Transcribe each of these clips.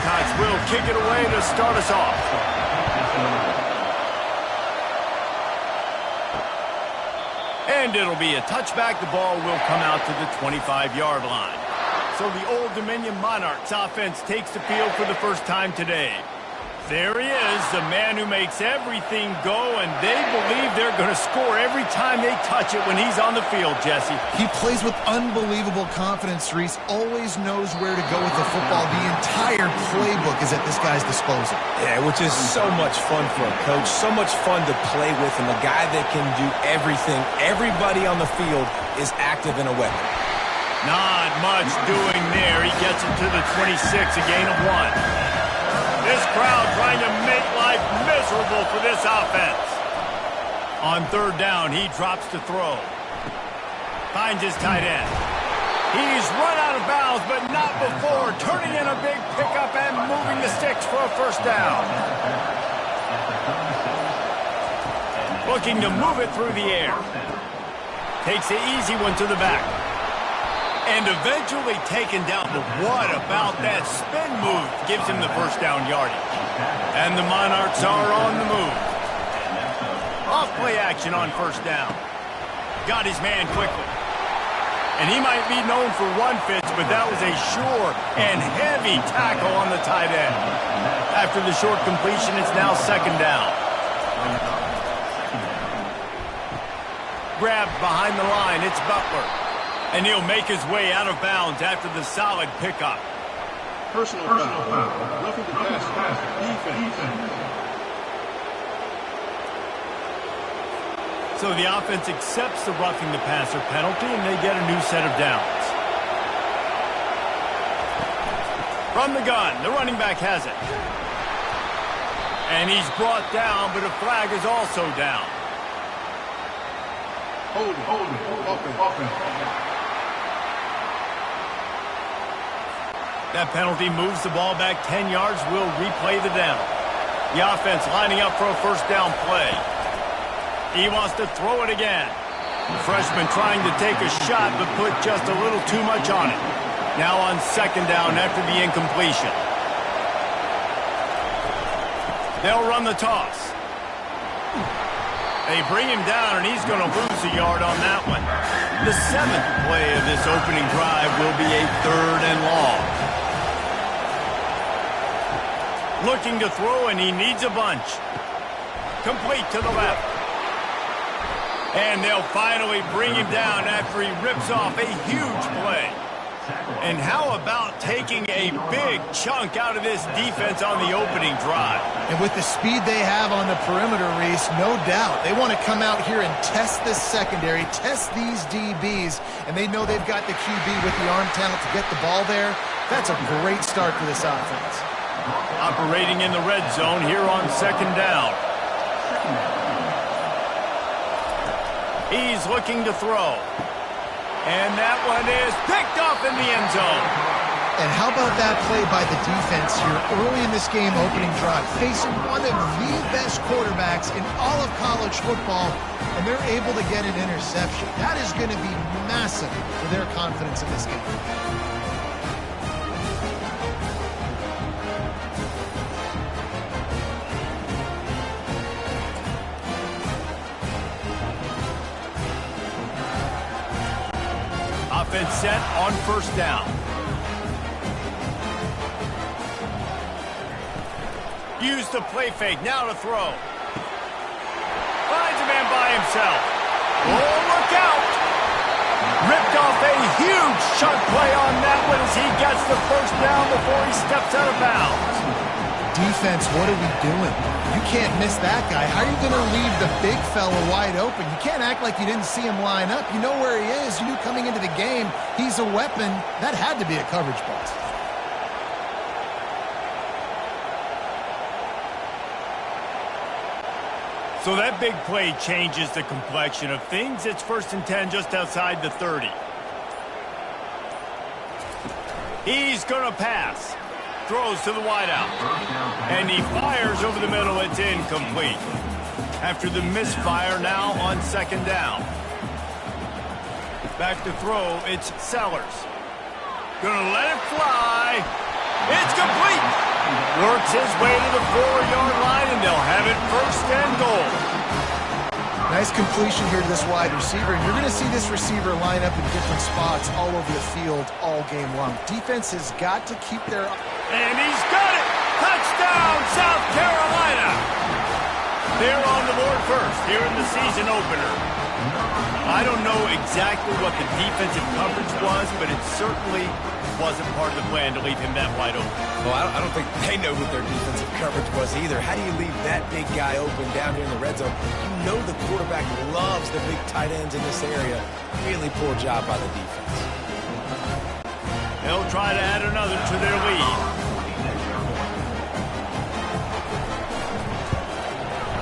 Gamecocks will kick it away to start us off. And it'll be a touchback. The ball will come out to the 25-yard line. So the Old Dominion Monarchs offense takes the field for the first time today. There he is, the man who makes everything go, and they believe they're going to score every time they touch it when he's on the field, Jesse. He plays with unbelievable confidence, Reese. Always knows where to go with the football. The entire playbook is at this guy's disposal. Yeah, which is so much fun for a coach. So much fun to play with him. A guy that can do everything. Everybody on the field is active in a weapon. Not much doing there. He gets it to the 26, a gain of 1. This crowd trying to make life miserable for this offense. On third down, he drops to throw. Finds his tight end. He's run out of bounds, but not before turning in a big pickup and moving the sticks for a first down. Looking to move it through the air. Takes the easy one to the back. And eventually taken down. But what about that spin move? Gives him the first down yardage. And the Monarchs are on the move. Off play action on first down. Got his man quickly. And he might be known for run fits, but that was a sure and heavy tackle on the tight end. After the short completion, it's now second down. Grabbed behind the line, it's Butler. And he'll make his way out of bounds after the solid pickup. Personal foul. Roughing the passer. Defense. So the offense accepts the roughing the passer penalty, and they get a new set of downs. From the gun, the running back has it. And he's brought down, but a flag is also down. Hold it. Offense. That penalty moves the ball back 10 yards. We'll replay the down. The offense lining up for a first down play. He wants to throw it again. The freshman trying to take a shot, but put just a little too much on it. Now on second down after the incompletion. They'll run the toss. They bring him down, and he's going to lose a yard on that one. The seventh play of this opening drive will be a third and long. Looking to throw, and he needs a bunch. Complete to the left. And they'll finally bring him down after he rips off a huge play. And how about taking a big chunk out of this defense on the opening drive? And with the speed they have on the perimeter, Reese, no doubt. They want to come out here and test this secondary, test these DBs, and they know they've got the QB with the arm talent to get the ball there. That's a great start for this offense. Operating in the red zone here on second down. He's looking to throw. And that one is picked off in the end zone. And how about that play by the defense here early in this game opening drive, facing one of the best quarterbacks in all of college football, and they're able to get an interception. That is going to be massive for their confidence in this game. Offense set on first down. Use the play fake, now to throw. Finds a man by himself. Oh, look out! Ripped off a huge chunk play on that one as he gets the first down before he steps out of bounds. Defense, what are we doing? You can't miss that guy. How are you going to leave the big fella wide open? You can't act like you didn't see him line up. You know where he is. You knew coming into the game he's a weapon. That had to be a coverage bust. So that big play changes the complexion of things. It's first and 10 just outside the 30. He's going to pass. Throws to the wideout. And he fires over the middle. It's incomplete. After the misfire, now on second down. Back to throw, it's Sellers. Gonna let it fly. It's complete. Works his way to the 4-yard line, and they'll have it first and goal. Nice completion here to this wide receiver, and you're going to see this receiver line up in different spots all over the field all game long. Defense has got to keep their... And he's got it! Touchdown, South Carolina! They're on the board first here in the season opener. I don't know exactly what the defensive coverage was, but it certainly wasn't part of the plan to leave him that wide open. Well, I don't think they know what their defensive coverage was either. How do you leave that big guy open down here in the red zone? You know the quarterback loves the big tight ends in this area. Really poor job by the defense. They'll try to add another to their lead.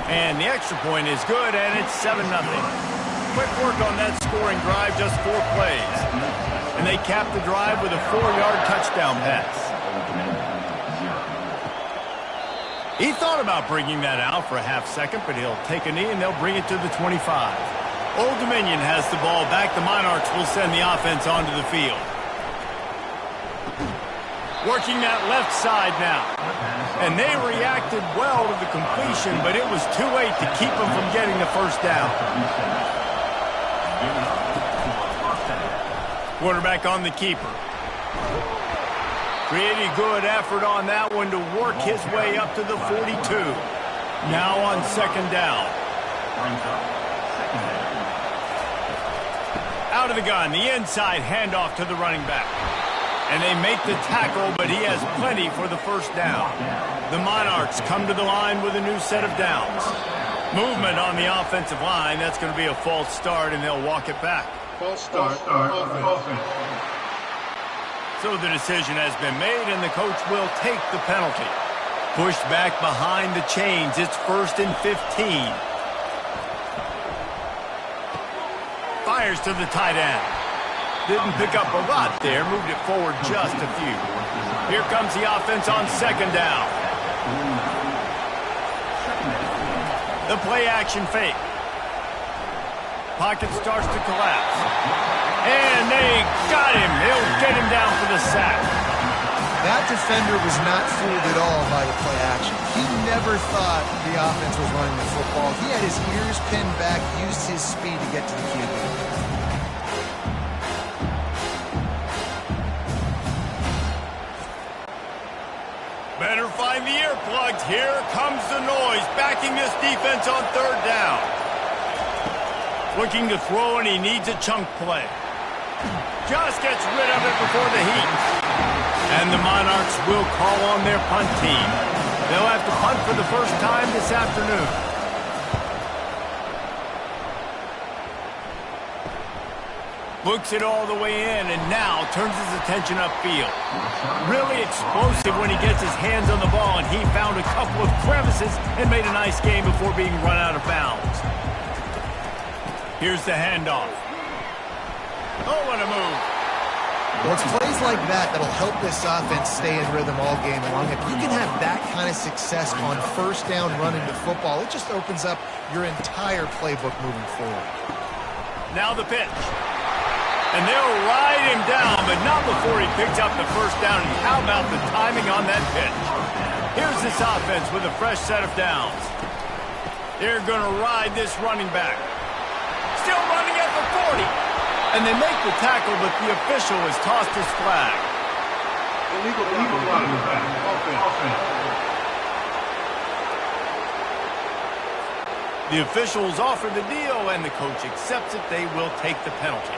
And the extra point is good, and it's 7-0. Quick work on that scoring drive, just 4 plays. And they capped the drive with a 4-yard touchdown pass. He thought about bringing that out for a half second, but he'll take a knee and they'll bring it to the 25. Old Dominion has the ball back. The Monarchs will send the offense onto the field. Working that left side now. And they reacted well to the completion, but it was too late to keep them from getting the first down. Quarterback on the keeper. Pretty good effort on that one to work his way up to the 42. Now on second down. Out of the gun, the inside handoff to the running back. And they make the tackle, but he has plenty for the first down. The Monarchs come to the line with a new set of downs. Movement on the offensive line. That's going to be a false start, and they'll walk it back. False start. Offense. So the decision has been made, and the coach will take the penalty. Pushed back behind the chains. It's 1st and 15. Fires to the tight end. Didn't pick up a lot there. Moved it forward just a few. Here comes the offense on second down. The play action fake. Pocket starts to collapse. And they got him. He'll get him down for the sack. That defender was not fooled at all by the play action. He never thought the offense was running the football. He had his ears pinned back, used his speed to get to the QB. Better find the earplugs. Here comes the noise, backing this defense on third down. Looking to throw, and he needs a chunk play. Just gets rid of it before the heat. And the Monarchs will call on their punt team. They'll have to punt for the first time this afternoon. Looks it all the way in, and now turns his attention upfield. Really explosive when he gets his hands on the ball, and he found a couple of crevices and made a nice game before being run out of bounds. Here's the handoff. Oh, what a move. Well, it's plays like that that'll help this offense stay in rhythm all game long. If you can have that kind of success on first down running the football, it just opens up your entire playbook moving forward. Now the pitch. And they'll ride him down, but not before he picks up the first down. And how about the timing on that pitch? Here's this offense with a fresh set of downs. They're going to ride this running back. Still running at the 40. And they make the tackle, but the official has tossed his flag. Illegal offense. The officials offer the deal, and the coach accepts it. They will take the penalty.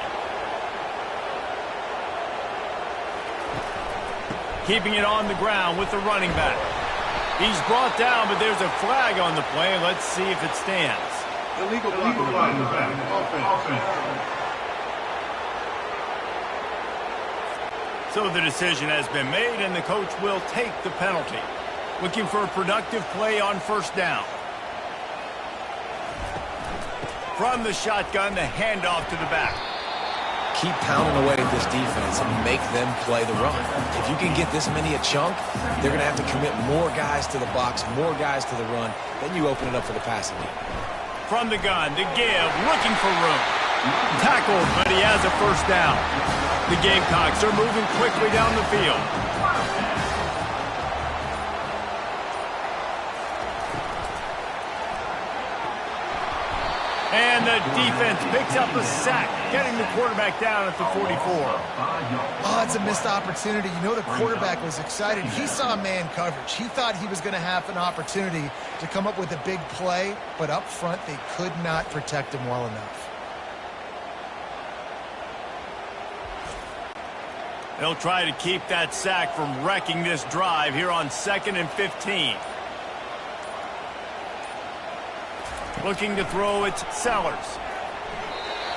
Keeping it on the ground with the running back. He's brought down, but there's a flag on the play. Let's see if it stands. Illegal offense. So the decision has been made, and the coach will take the penalty. Looking for a productive play on first down. From the shotgun, the handoff to the back. Keep pounding away at this defense and make them play the run. If you can get this many a chunk, they're going to have to commit more guys to the box, more guys to the run. Then you open it up for the passing game. From the gun, to give, looking for room. Tackled, but he has a first down. The Gamecocks are moving quickly down the field. And the defense picks up a sack, getting the quarterback down at the 44. Oh, it's a missed opportunity. You know the quarterback was excited. He saw man coverage. He thought he was going to have an opportunity to come up with a big play, but up front they could not protect him well enough. They'll try to keep that sack from wrecking this drive here on 2nd and 15. Looking to throw, it's Sellers.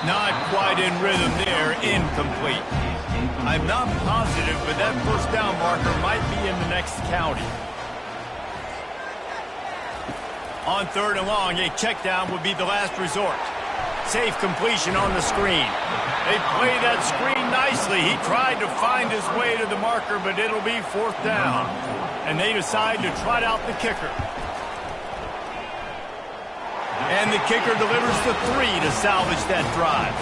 Not quite in rhythm there, incomplete. I'm not positive, but that first down marker might be in the next county. On 3rd and long, a check down would be the last resort. Safe completion on the screen. They play that screen nicely. He tried to find his way to the marker, but it'll be 4th down. And they decide to trot out the kicker. And the kicker delivers the 3 to salvage that drive.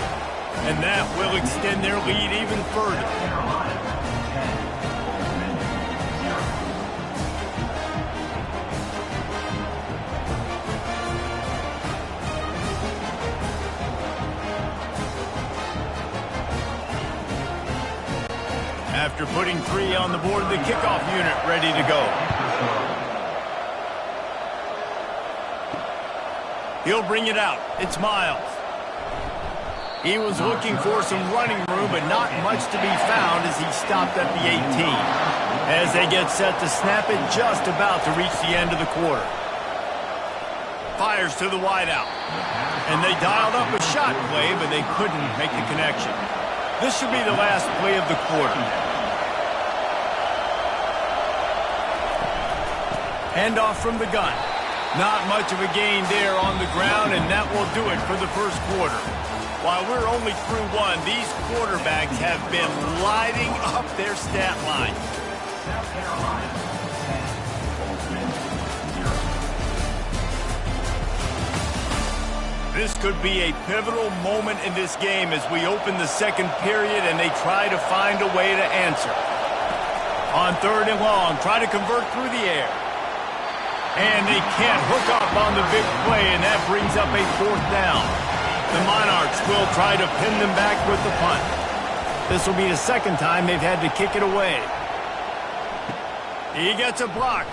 And that will extend their lead even further. After putting 3 on the board, the kickoff unit ready to go. He'll bring it out. It's Miles. He was looking for some running room, but not much to be found as he stopped at the 18. As they get set to snap it, just about to reach the end of the quarter. Fires to the wideout. And they dialed up a shot play, but they couldn't make the connection. This should be the last play of the quarter. Handoff from the gun. Not much of a gain there on the ground, and that will do it for the first quarter. While we're only through 1, these quarterbacks have been lighting up their stat line. This could be a pivotal moment in this game as we open the second period and they try to find a way to answer. On 3rd and long, try to convert through the air. And they can't hook up on the big play, and that brings up a 4th down. The Monarchs will try to pin them back with the punt. This will be the second time they've had to kick it away. He gets a block.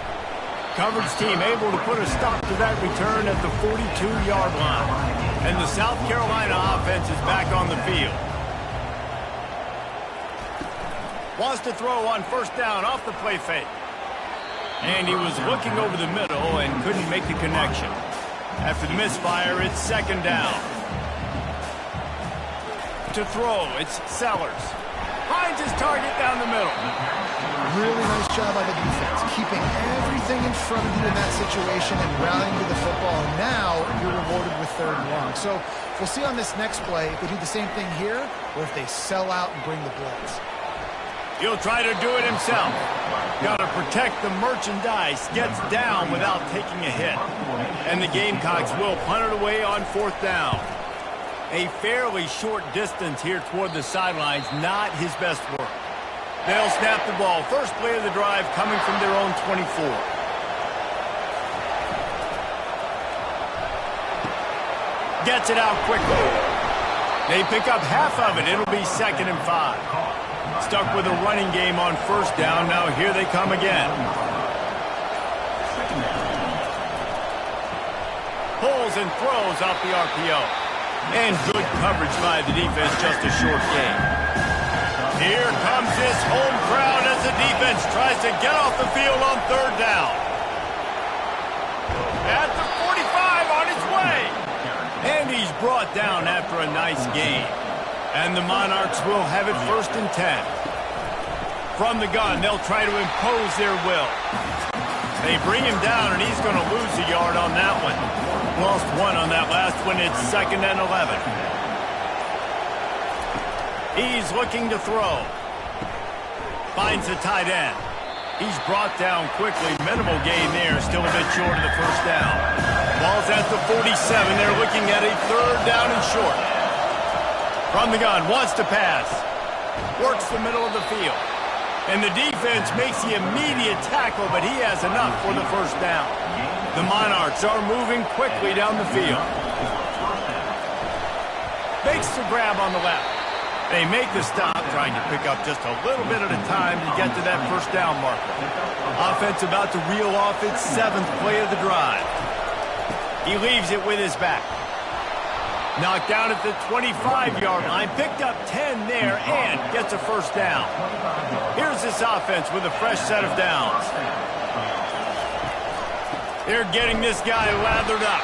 Coverage team able to put a stop to that return at the 42-yard line. And the South Carolina offense is back on the field. Wants to throw on 1st down off the play fake. And he was looking over the middle and couldn't make the connection. After the misfire, it's 2nd down. To throw, it's Sellers. Finds his target down the middle. Really nice job by the defense, keeping everything in front of you in that situation and rallying to the football. And now you're rewarded with 3rd and long. So we'll see on this next play if they do the same thing here or if they sell out and bring the blitz. He'll try to do it himself. Got to protect the merchandise. Gets down without taking a hit. And the Gamecocks will punt it away on 4th down. A fairly short distance here toward the sidelines. Not his best work. They'll snap the ball. First play of the drive coming from their own 24. Gets it out quickly. They pick up half of it. It'll be 2nd and 5. Stuck with a running game on 1st down. Now here they come again. Pulls and throws off the RPO. And good coverage by the defense, just a short gain. Here comes this home crowd as the defense tries to get off the field on 3rd down. At the 45 on its way. And he's brought down after a nice gain. And the Monarchs will have it 1st and 10. From the gun, they'll try to impose their will. They bring him down, and he's going to lose a yard on that one. Lost 1 on that last one. It's 2nd and 11. He's looking to throw. Finds the tight end. He's brought down quickly. Minimal gain there. Still a bit short of the 1st down. Ball's at the 47. They're looking at a 3rd down and short. From the gun, wants to pass. Works the middle of the field. And the defense makes the immediate tackle, but he has enough for the 1st down. The Monarchs are moving quickly down the field. Fakes the grab on the left. They make the stop, trying to pick up just a little bit at a time to get to that first down marker. Offense about to reel off its 7th play of the drive. He leaves it with his back. Knocked down at the 25-yard line, picked up 10 there, and gets a first down. Here's this offense with a fresh set of downs. They're getting this guy lathered up.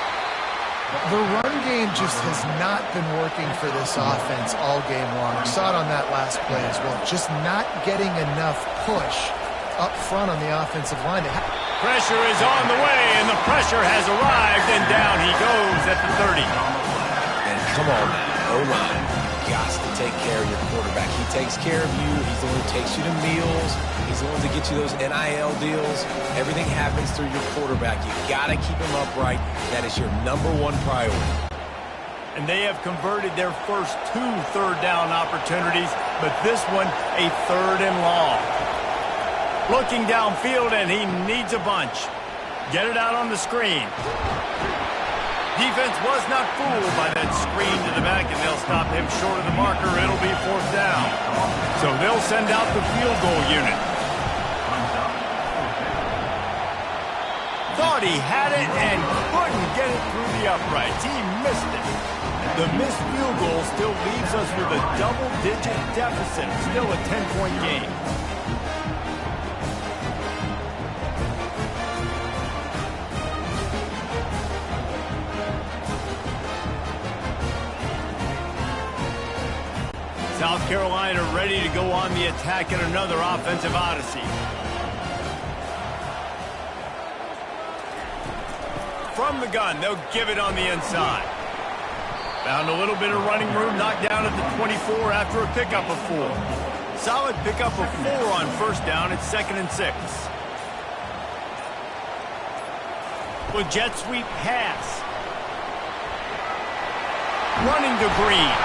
The run game just has not been working for this offense all game long. We saw it on that last play as well. Just not getting enough push up front on the offensive line. Pressure is on the way, and the pressure has arrived, and down he goes at the 30. And come on now, O-line, you've got to take care of your quarterback. He takes care of you. He's the one who takes you to meals. He's the one to get you those NIL deals. Everything happens through your quarterback. You've got to keep him upright. That is your #1 priority. And they have converted their first 2 third-down opportunities, but this one a 3rd and long. Looking downfield, and he needs a bunch. Get it out on the screen. Defense was not fooled by that screen to the back, and they'll stop him short of the marker. It'll be 4th down. So they'll send out the field goal unit. Thought he had it and couldn't get it through the uprights. He missed it. The missed field goal still leaves us with a double-digit deficit. Still a 10-point game. South Carolina ready to go on the attack at another offensive odyssey. From the gun, they'll give it on the inside. Found a little bit of running room, knocked down at the 24 after a pickup of 4. Solid pickup of 4 on first down. It's 2nd and 6. With jet sweep pass. Running to Green.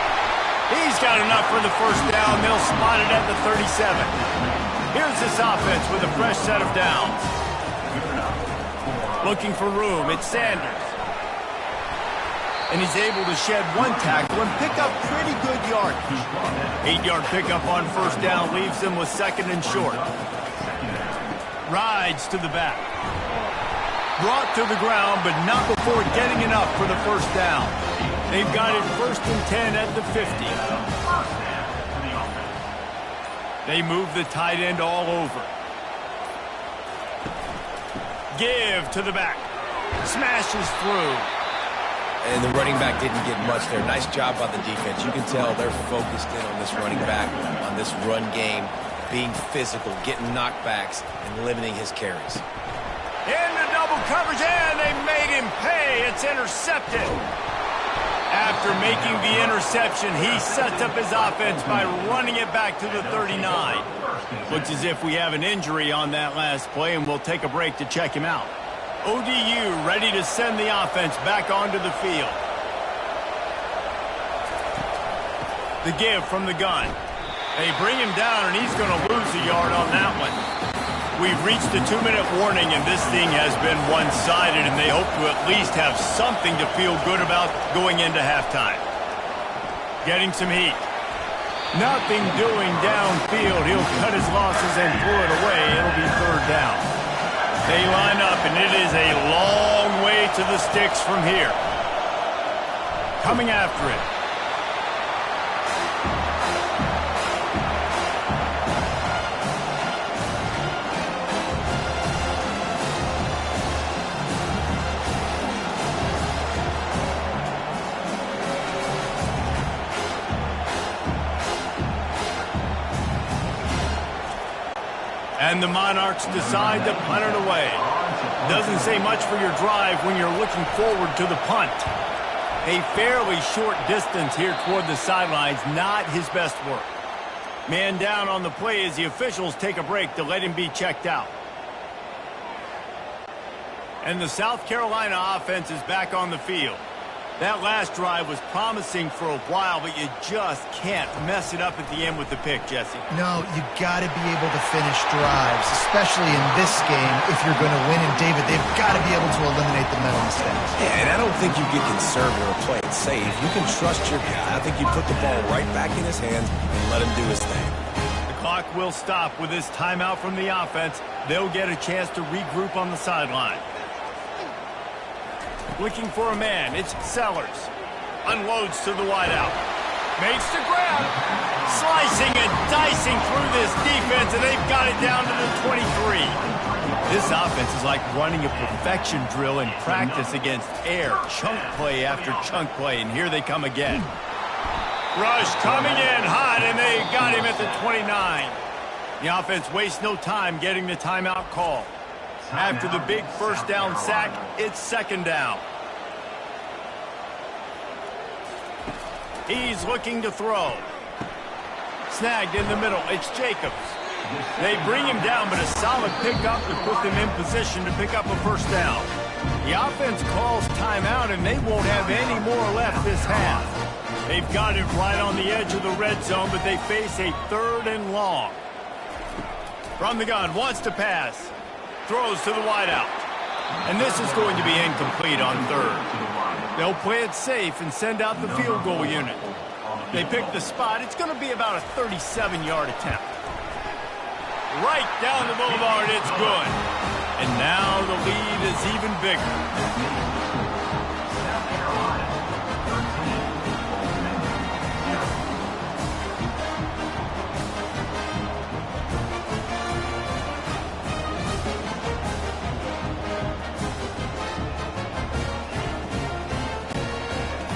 He's got enough for the first down. They'll spot it at the 37. Here's this offense with a fresh set of downs. Looking for room. It's Sanders. And he's able to shed 1 tackle and pick up pretty good yardage. 8-yard pickup on first down leaves them with 2nd and short. Rides to the back. Brought to the ground, but not before getting enough for the first down. They've got it 1st and 10 at the 50. They move the tight end all over. Give to the back. Smashes through. And the running back didn't get much there. Nice job by the defense. You can tell they're focused in on this running back, on this run game, being physical, getting knockbacks, and limiting his carries. Into double coverage, and they made him pay. It's intercepted. After making the interception, he sets up his offense by running it back to the 39. Looks as if we have an injury on that last play, and we'll take a break to check him out. ODU ready to send the offense back onto the field. The give from the gun. They bring him down, and he's going to lose a yard on that one. We've reached the 2-minute warning, and this thing has been one-sided, and they hope to at least have something to feel good about going into halftime. Getting some heat. Nothing doing downfield. He'll cut his losses and throw it away. It'll be 3rd down. They line up, and it is a long way to the sticks from here. Coming after it. And the Monarchs decide to punt it away. Doesn't say much for your drive when you're looking forward to the punt. A fairly short distance here toward the sidelines, not his best work. Man down on the play as the officials take a break to let him be checked out. And the South Carolina offense is back on the field. That last drive was promising for a while, but you just can't mess it up at the end with the pick, Jesse. No, you got to be able to finish drives, especially in this game if you're going to win. And, David, they've got to be able to eliminate the mental mistakes. Yeah, and I don't think you get conservative or play it safe. You can trust your guy. I think you put the ball right back in his hands and let him do his thing. The clock will stop with this timeout from the offense. They'll get a chance to regroup on the sideline. Looking for a man, it's Sellers. Unloads to the wideout. Makes the grab. Slicing and dicing through this defense, and they've got it down to the 23. This offense is like running a perfection drill in practice against air. Chunk play after chunk play, and here they come again. Rush coming in hot, and they got him at the 29. The offense wastes no time getting the timeout call. After the big first down sack, it's second down. He's looking to throw. Snagged in the middle. It's Jacobs. They bring him down, but a solid pickup to put them in position to pick up a first down. The offense calls timeout, and they won't have any more left this half. They've got it right on the edge of the red zone, but they face a 3rd and long. From the gun, wants to pass. Throws to the wideout. And this is going to be incomplete on 3rd. They'll play it safe and send out the field goal unit. They pick the spot. It's going to be about a 37-yard attempt. Right down the boulevard, it's good. And now the lead is even bigger.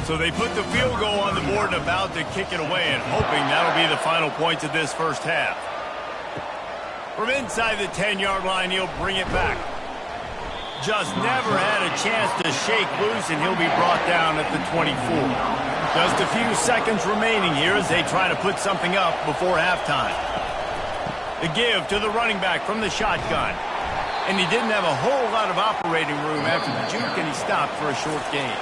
So they put the field goal on the board and about to kick it away, and hoping that'll be the final points of this first half. From inside the 10-yard line, he'll bring it back. Just never had a chance to shake loose, and he'll be brought down at the 24. Just a few seconds remaining here as they try to put something up before halftime. The give to the running back from the shotgun. And he didn't have a whole lot of operating room after the juke, and he stopped for a short gain.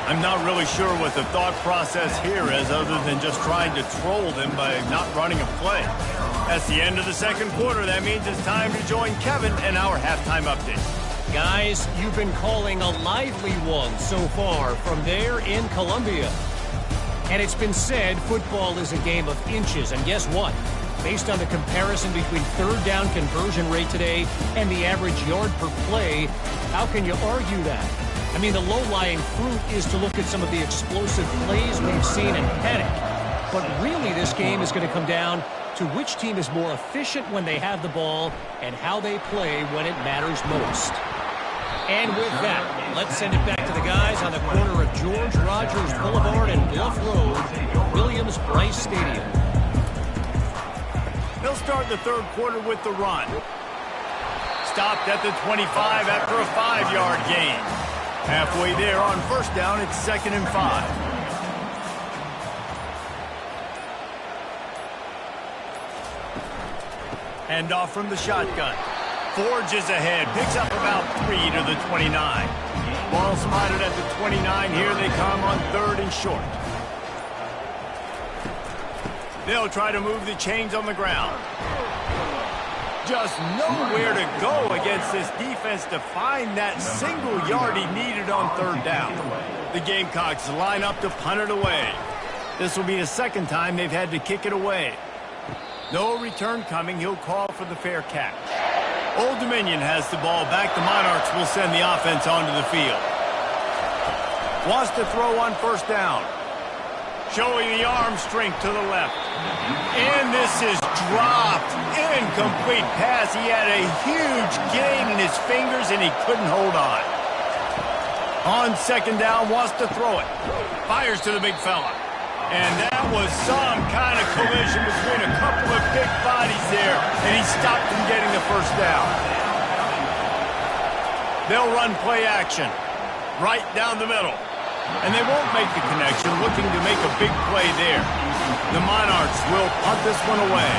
I'm not really sure what the thought process here is other than just trying to troll them by not running a play. That's the end of the second quarter. That means it's time to join Kevin in our halftime update. Guys, you've been calling a lively one so far from there in Columbia. And it's been said football is a game of inches. And guess what? Based on the comparison between third down conversion rate today and the average yard per play, how can you argue that? I mean, the low-lying fruit is to look at some of the explosive plays we've seen and panic. But really, this game is going to come down to which team is more efficient when they have the ball and how they play when it matters most. And with that, let's send it back to the guys on the corner of George Rogers Boulevard and Bluff Road, Williams-Brice Stadium. They'll start the third quarter with the run. Stopped at the 25 after a 5-yard gain. Halfway there on first down, it's 2nd and 5. Hand off from the shotgun. Forges ahead, picks up about 3 to the 29. Ball spotted at the 29. Here they come on 3rd and short. They'll try to move the chains on the ground. Just nowhere to go against this defense to find that single yard he needed on 3rd down. The Gamecocks line up to punt it away. This will be the second time they've had to kick it away. No return coming. He'll call for the fair catch. Old Dominion has the ball back. The Monarchs will send the offense onto the field. Wants to throw on first down. Showing the arm strength to the left. And this is dropped. Incomplete pass. He had a huge gain in his fingers, and he couldn't hold on. On second down, wants to throw it. Fires to the big fella. And that was some kind of collision between a couple of big bodies there, and he stopped from getting the first down. They'll run play action right down the middle. And they won't make the connection, looking to make a big play there. The Monarchs will punt this one away.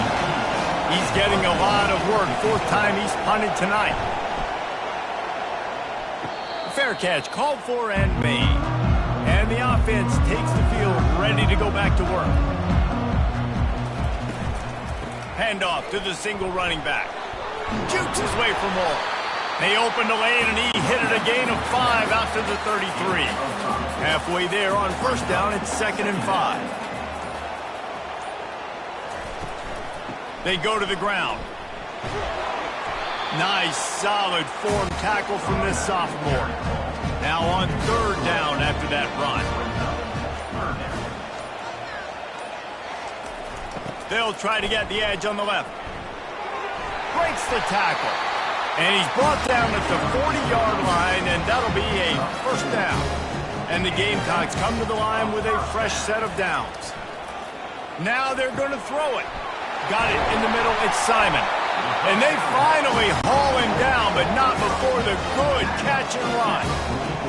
He's getting a lot of work. 4th time he's punted tonight. Fair catch called for and made. And the offense takes the field, ready to go back to work. Handoff to the single running back. Jukes his way for more. They opened the lane, and he hit it a gain of 5 out to the 33. Halfway there on first down, it's 2nd and 5. They go to the ground. Nice, solid form tackle from this sophomore. Now on 3rd down after that run. They'll try to get the edge on the left. Breaks the tackle. And he's brought down at the 40-yard line, and that'll be a first down. And the Gamecocks come to the line with a fresh set of downs. Now they're going to throw it. Got it in the middle. It's Simon. And they finally haul him down, but not before the good catch and run.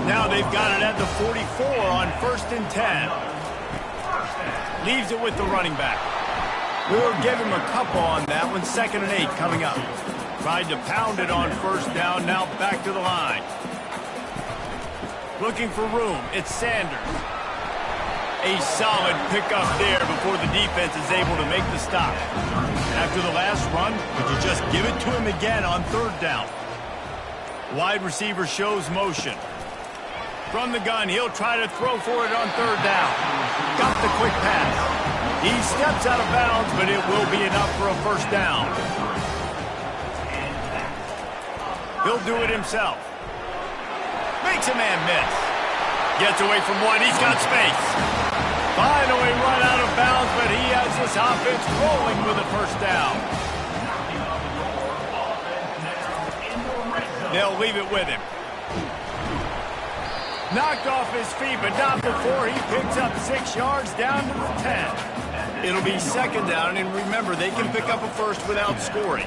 Now they've got it at the 44 on 1st and 10. Leaves it with the running back. We'll give him a couple on that one. 2nd and 8 coming up. Tried to pound it on first down. Now back to the line. Looking for room. It's Sanders. A solid pickup there before the defense is able to make the stop. After the last run, would you just give it to him again on 3rd down? Wide receiver shows motion. From the gun, he'll try to throw for it on 3rd down. Got the quick pass. He steps out of bounds, but it will be enough for a first down. He'll do it himself. Makes a man miss. Gets away from one. He's got space. Finally run out of bounds, but he has this offense rolling with a first down. They'll leave it with him. Knocked off his feet, but not before he picks up 6 yards down to the 10. It'll be 2nd down, and remember, they can pick up a first without scoring.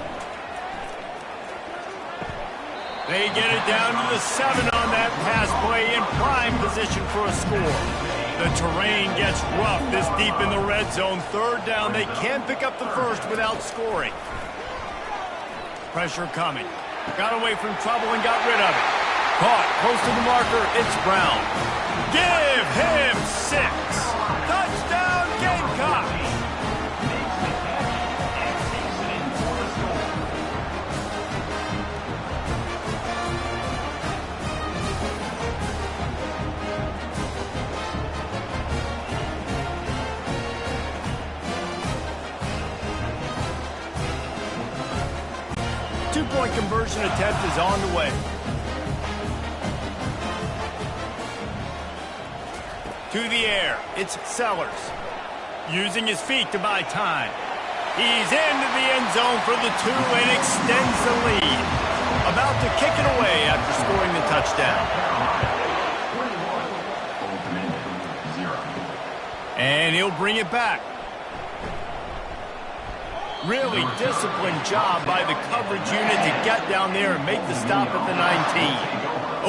They get it down to the 7 on that pass play in prime position for a score. The terrain gets rough this deep in the red zone. 3rd down, they can pick up the first without scoring. Pressure coming. Got away from trouble and got rid of it. Caught close to the marker, it's Brown. Give him 6. Touchdown, Gamecocks! Two-point conversion attempt is on the way. To the air, it's Sellers. Using his feet to buy time. He's into the end zone for the 2 and extends the lead. About to kick it away after scoring the touchdown. And he'll bring it back. Really disciplined job by the coverage unit to get down there and make the stop at the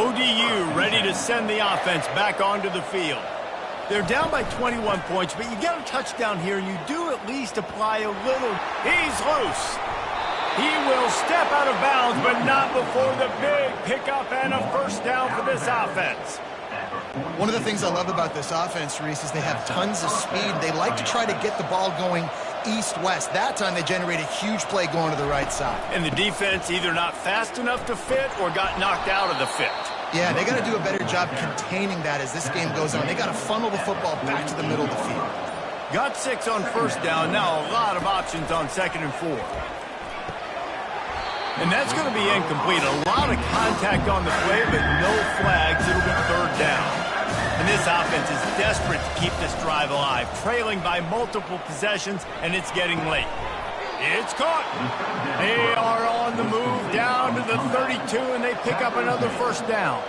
19. ODU ready to send the offense back onto the field. They're down by 21 points, but you get a touchdown here, and you do at least apply a little. He's loose. He will step out of bounds, but not before the big pickup and a first down for this offense. One of the things I love about this offense, Reese, is they have tons of speed. They like to try to get the ball going east-west. That time they generate a huge play going to the right side. And the defense either not fast enough to fit or got knocked out of the fit. Yeah, they got to do a better job containing that as this game goes on. They got to funnel the football back to the middle of the field. Got 6 on first down. Now a lot of options on 2nd and 4. And that's going to be incomplete. A lot of contact on the play, but no flags. It'll be 3rd down. And this offense is desperate to keep this drive alive, trailing by multiple possessions, and it's getting late. It's caught. They are on the move down to the 32, and they pick up another first down.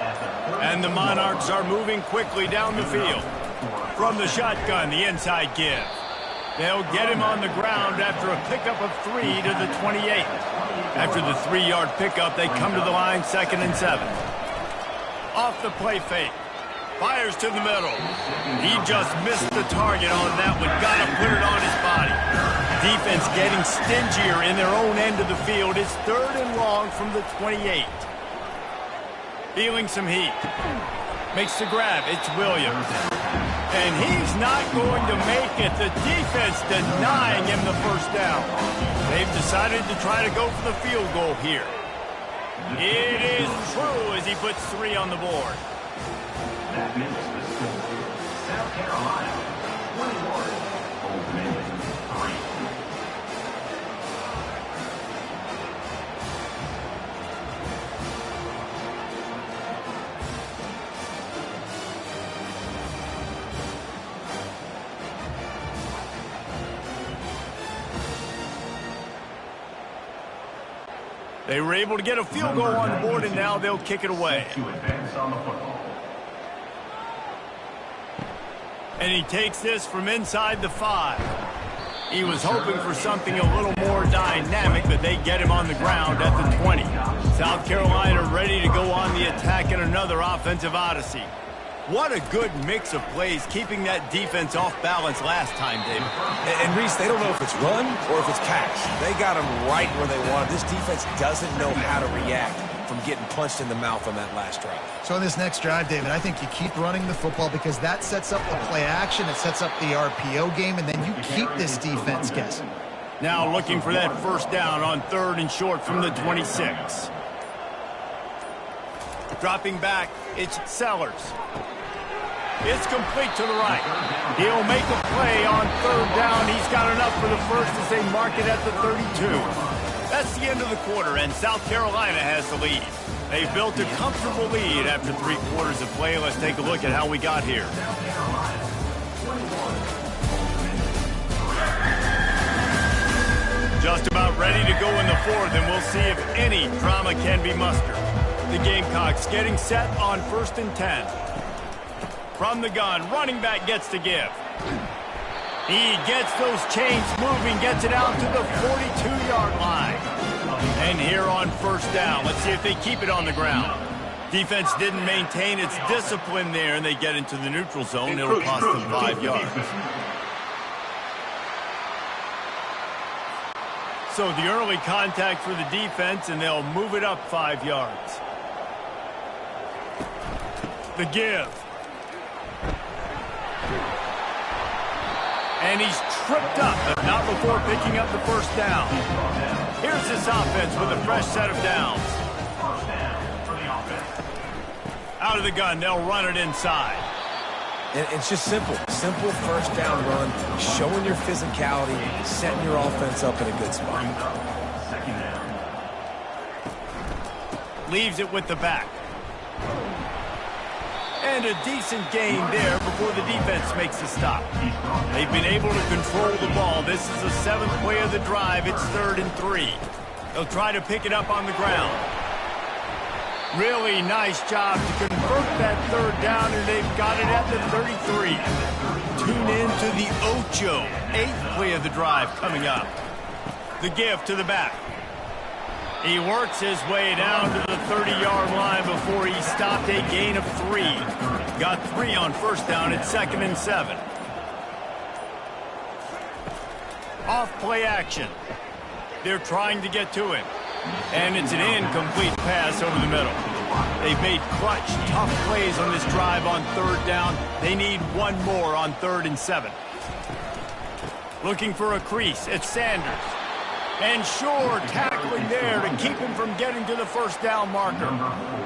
And the Monarchs are moving quickly down the field. From the shotgun, the inside give. They'll get him on the ground after a pickup of 3 to the 28. After the 3-yard pickup, they come to the line 2nd and 7. Off the play fake. Fires to the middle. He just missed the target on that one. Got to put it on his body. Defense getting stingier in their own end of the field. It's 3rd and long from the 28. Feeling some heat. Makes the grab. It's Williams. And he's not going to make it. The defense denying him the first down. They've decided to try to go for the field goal here. It is true as he puts 3 on the board. That makes the score. South Carolina, 21. Old Dominion, 3. They were able to get a field goal on the board, and now they'll kick it away. To advance on the football. And he takes this from inside the 5. He was hoping for something a little more dynamic, but they get him on the ground at the 20. South Carolina ready to go on the attack in another offensive odyssey. What a good mix of plays, keeping that defense off balance last time, David. And Reese, they don't know if it's run or if it's pass. They got them right where they want. This defense doesn't know how to react from getting punched in the mouth on that last drive. So in this next drive, David, I think you keep running the football because that sets up the play action, it sets up the RPO game, and then you keep this defense guessing. Now looking for that first down on 3rd and short from the 26. Dropping back, it's Sellers. It's complete to the right. He'll make a play on 3rd down. He's got enough for the first as they mark it at the 32. That's the end of the quarter, and South Carolina has the lead. They've built a comfortable lead after 3 quarters of play. Let's take a look at how we got here. Just about ready to go in the 4th, and we'll see if any drama can be mustered. The Gamecocks getting set on 1st and 10. From the gun, running back gets to give. He gets those chains moving, gets it out to the 42-yard line. And here on 1st down, let's see if they keep it on the ground. Defense didn't maintain its discipline there, and they get into the neutral zone. It'll cost them 5 yards. So the early contact for the defense, and they'll move it up 5 yards. The give. And he's tripped up, but not before picking up the first down. Here's this offense with a fresh set of downs. Out of the gun, they'll run it inside. And it's just simple. Simple first down run, showing your physicality, setting your offense up in a good spot. Leaves it with the back. And a decent gain there before the defense makes a stop. They've been able to control the ball. This is the 7th play of the drive. It's 3rd and 3. They'll try to pick it up on the ground. Really nice job to convert that 3rd down, and they've got it at the 33. Tune in to the Ocho. 8th play of the drive coming up. The give to the back. He works his way down to the 30-yard line before he stopped, a gain of 3. Got 3 on 1st down at 2nd and 7. Off play action. They're trying to get to him. And it's an incomplete pass over the middle. They've made clutch, tough plays on this drive on 3rd down. They need 1 more on 3rd and 7. Looking for a crease. It's Sanders. And sure, tackling there to keep him from getting to the first down marker.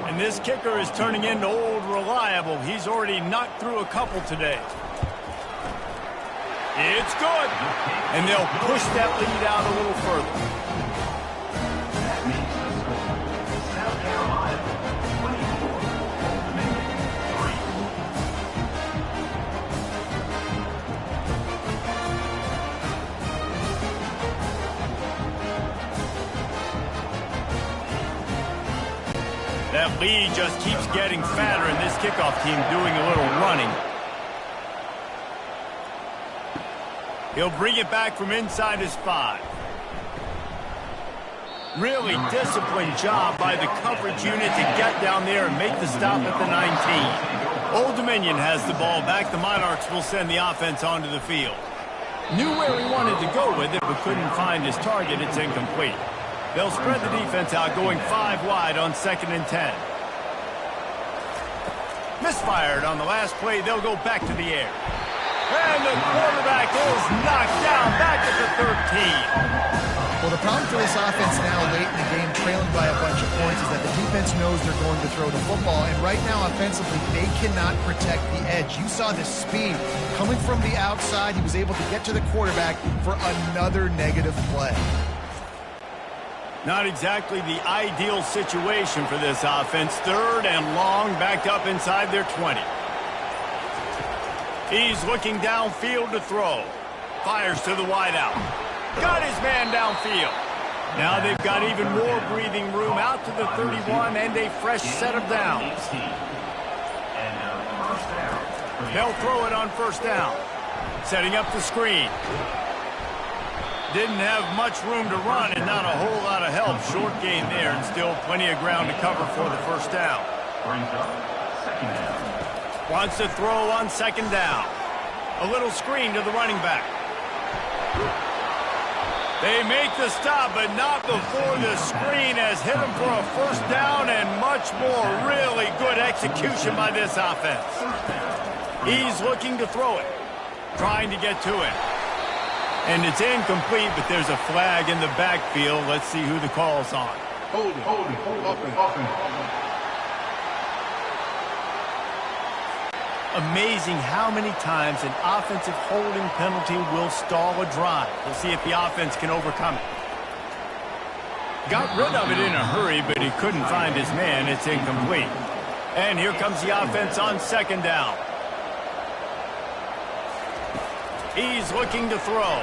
And this kicker is turning into old reliable. He's already knocked through a couple today. It's good. And they'll push that lead out a little further. South Carolina, 24. Old Dominion, 3. That lead just keeps getting fatter, and this kickoff team doing a little running. He'll bring it back from inside his 5. Really disciplined job by the coverage unit to get down there and make the stop at the 19. Old Dominion has the ball back. The Monarchs will send the offense onto the field. Knew where he wanted to go with it, but couldn't find his target. It's incomplete. They'll spread the defense out, going 5 wide on 2nd and 10. Misfired on the last play. They'll go back to the air. And the quarterback is knocked down back at the 13. Well, the problem for this offense now late in the game, trailing by a bunch of points, is that the defense knows they're going to throw the football. And right now, offensively, they cannot protect the edge. You saw the speed coming from the outside. He was able to get to the quarterback for another negative play. Not exactly the ideal situation for this offense. 3rd and long, backed up inside their 20. He's looking downfield to throw. Fires to the wideout. Got his man downfield. Now they've got even more breathing room out to the 31 and a fresh set of downs. They'll throw it on 1st down. Setting up the screen. Didn't have much room to run and not a whole lot of help. Short gain there and still plenty of ground to cover for the 1st down. Wants to throw on 2nd down. A little screen to the running back. They make the stop, but not before the screen has hit him for a 1st down and much more. Really good execution by this offense. He's looking to throw it. Trying to get to it. And it's incomplete, but there's a flag in the backfield. Let's see who the call's on. Hold it. Offense. Amazing how many times an offensive holding penalty will stall a drive. We'll see if the offense can overcome it. Got rid of it in a hurry, but he couldn't find his man. It's incomplete. And here comes the offense on 2nd down. He's looking to throw.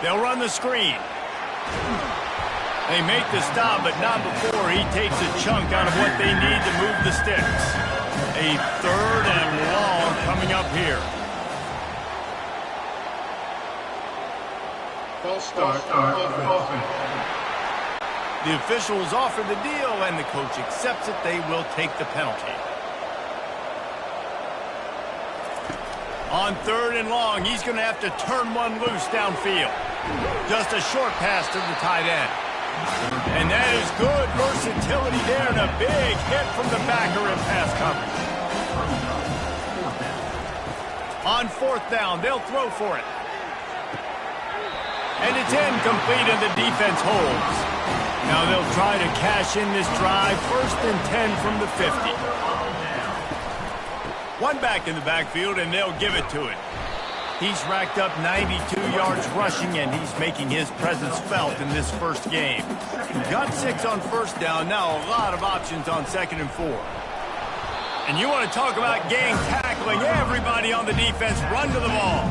They'll run the screen. They make the stop, but not before he takes a chunk out of what they need to move the sticks. A 3rd and long coming up here. False start. Offense. The officials offer the deal, and the coach accepts it. They will take the penalty. On 3rd and long, he's going to have to turn one loose downfield. Just a short pass to the tight end. And that is good versatility there, and a big hit from the backer in pass coverage. On 4th down, they'll throw for it. And it's incomplete, and the defense holds. Now they'll try to cash in this drive. 1st and 10 from the 50. One back in the backfield, and they'll give it to it. He's racked up 92 yards rushing, and he's making his presence felt in this 1st game. Got 6 on 1st down. Now a lot of options on 2nd and 4. And you want to talk about gang tackling. Everybody on the defense run to the ball.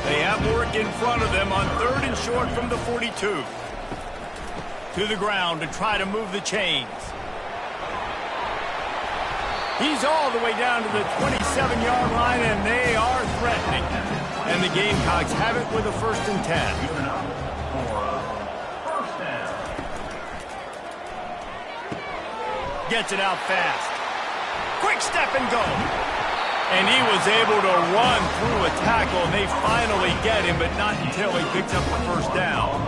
They have work in front of them on 3rd and short from the 42. To the ground to try to move the chains. He's all the way down to the 27-yard line, and they are threatening. And the Gamecocks have it with a 1st and 10. Gets it out fast. Quick step and go. And he was able to run through a tackle, and they finally get him, but not until he picks up the 1st down.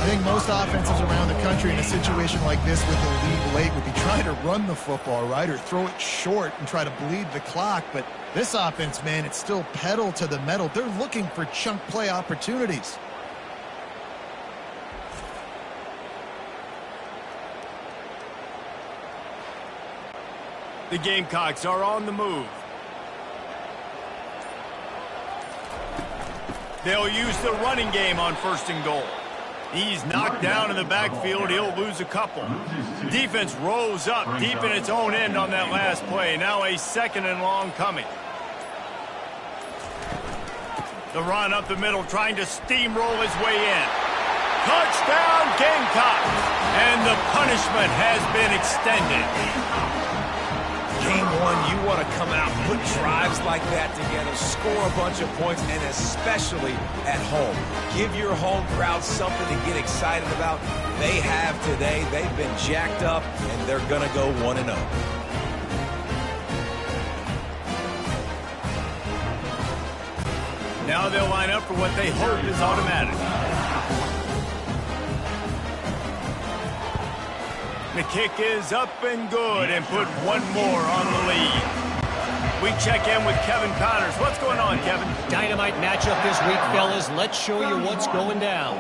I think most offenses around the country in a situation like this with the lead late would be trying to run the football, right, or throw it short and try to bleed the clock. But this offense, man, it's still pedal to the metal. They're looking for chunk play opportunities. The Gamecocks are on the move. They'll use the running game on 1st and goal. He's knocked down in the backfield. He'll lose a couple. Defense rose up deep in its own end on that last play. Now a 2nd and long coming. The run up the middle, trying to steamroll his way in. Touchdown, Gamecocks! And the punishment has been extended. Game 1, you want to come out, put drives like that together, score a bunch of points, and especially at home. Give your home crowd something to get excited about. They have today. They've been jacked up, and they're going to go 1-0. Now they'll line up for what they hope is automatic. The kick is up and good, and put one more on the lead. we check in with Kevin Connors. What's going on, Kevin? Dynamite matchup this week, fellas. Let's show you what's going down.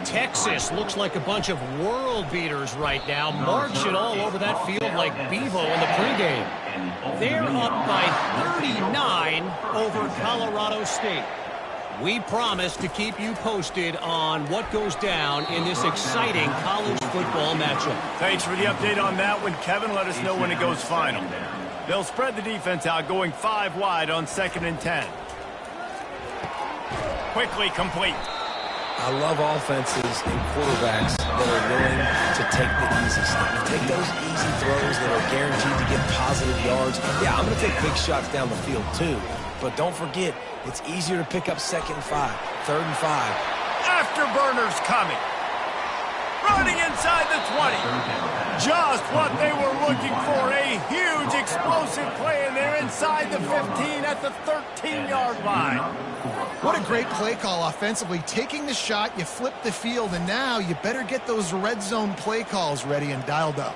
Texas looks like a bunch of world beaters right now, marching all over that field like Bevo in the pregame. They're up by 39 over Colorado State. We promise to keep you posted on what goes down in this exciting college football matchup. Thanks for the update on that one, Kevin. Let us know when it goes final. They'll spread the defense out, going 5 wide on 2nd and 10. Quickly complete. I love offenses and quarterbacks that are willing to take the easy stuff. Take those easy throws that are guaranteed to get positive yards. Yeah, I'm going to take big shots down the field too. But don't forget, it's easier to pick up 2nd and 5, 3rd and 5. Afterburners coming. Running inside the 20. Just what they were looking for. A huge explosive play, and they're inside the 15 at the 13-yard line. What a great play call offensively. Taking the shot, you flip the field, and now you better get those red zone play calls ready and dialed up.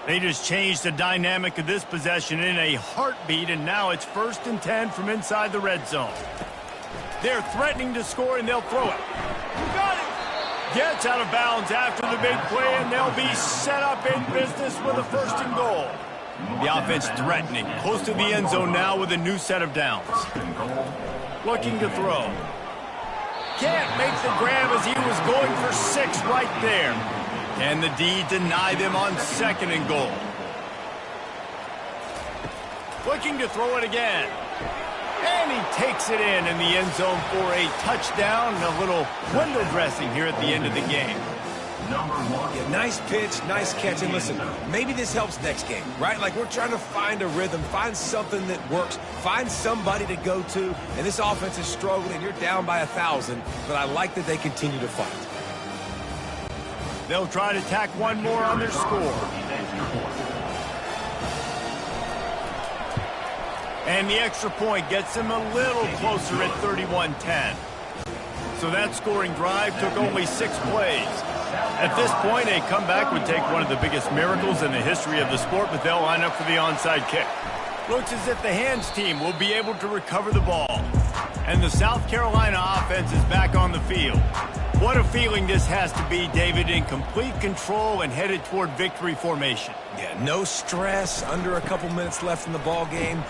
They just changed the dynamic of this possession in a heartbeat, and now it's 1st and 10 from inside the red zone. They're threatening to score, and they'll throw it. Got it! Gets out of bounds after the big play, and they'll be set up in business with a 1st and goal. The offense threatening, close to the end zone now with a new set of downs. Looking to throw. Can't make the grab as he was going for 6 right there. Can the D deny them on 2nd and goal? Looking to throw it again. And he takes it in the end zone for a touchdown and a little window dressing here at the end of the game. Yeah, nice pitch, nice catch. And listen, maybe this helps next game, right? Like we're trying to find a rhythm, find something that works, find somebody to go to. And this offense is struggling. You're down by 1,000, but I like that they continue to fight. They'll try to tack one more on their score. And the extra point gets them a little closer at 31-10. So that scoring drive took only 6 plays. At this point, a comeback would take one of the biggest miracles in the history of the sport, but they'll line up for the onside kick. Looks as if the hands team will be able to recover the ball. And the South Carolina offense is back on the field. What a feeling this has to be, David, in complete control and headed toward victory formation. Yeah, no stress, under a couple minutes left in the ball game,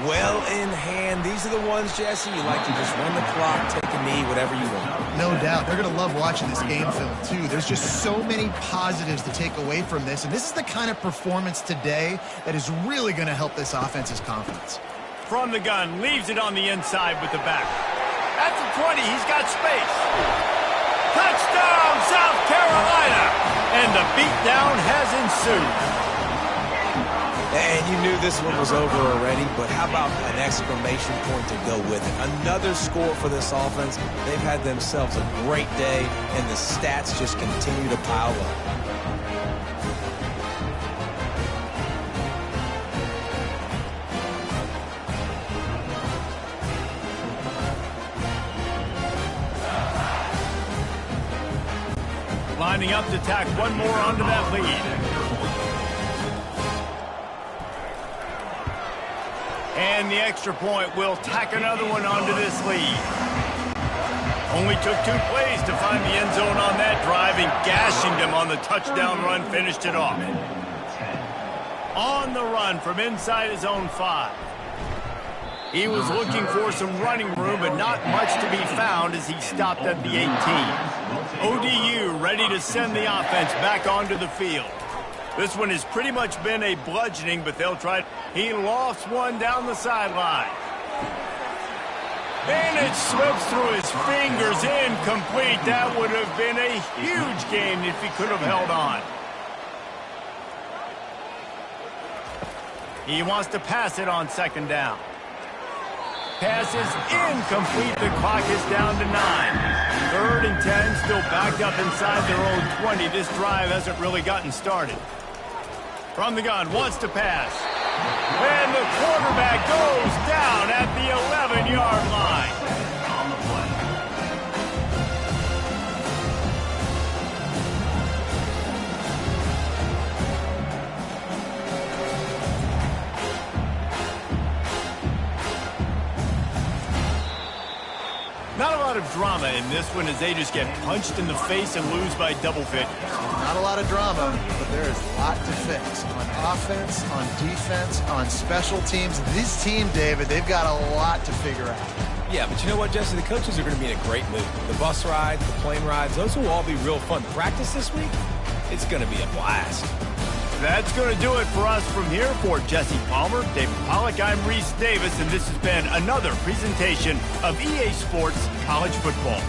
well in hand. These are the ones, Jesse, you like to just run the clock, take a knee, whatever you want. No doubt. They're going to love watching this game film, too. There's just so many positives to take away from this, and this is the kind of performance today that is really going to help this offense's confidence. From the gun, leaves it on the inside with the back. At the 20, he's got space. Touchdown, South Carolina! And the beatdown has ensued. And you knew this one was over already, but how about an exclamation point to go with it? Another score for this offense. They've had themselves a great day, and the stats just continue to pile up. Lining up to tack one more onto that lead. And the extra point will tack another one onto this lead. Only took 2 plays to find the end zone on that drive, and gashing them on the touchdown run finished it off. On the run from inside his own 5. He was looking for some running room, but not much to be found as he stopped at the 18. ODU ready to send the offense back onto the field. This one has pretty much been a bludgeoning, but they'll try. He lofts one down the sideline. And it slips through his fingers, incomplete. That would have been a huge gain if he could have held on. He wants to pass it on 2nd down. Pass is incomplete. The clock is down to 9. 3rd and 10, still backed up inside their own 20. This drive hasn't really gotten started. From the gun, wants to pass. And the quarterback goes down at the 11-yard line. lot of drama in this one as they just get punched in the face and lose by double figures. Not a lot of drama, but there is a lot to fix on offense, on defense, on special teams. This team, David, they've got a lot to figure out. Yeah, but you know what, Jesse? The coaches are going to be in a great mood. The bus rides, the plane rides, those will all be real fun. Practice this week, it's going to be a blast. That's going to do it for us from here. For Jesse Palmer, David Pollack, I'm Reese Davis, and this has been another presentation of EA Sports College Football.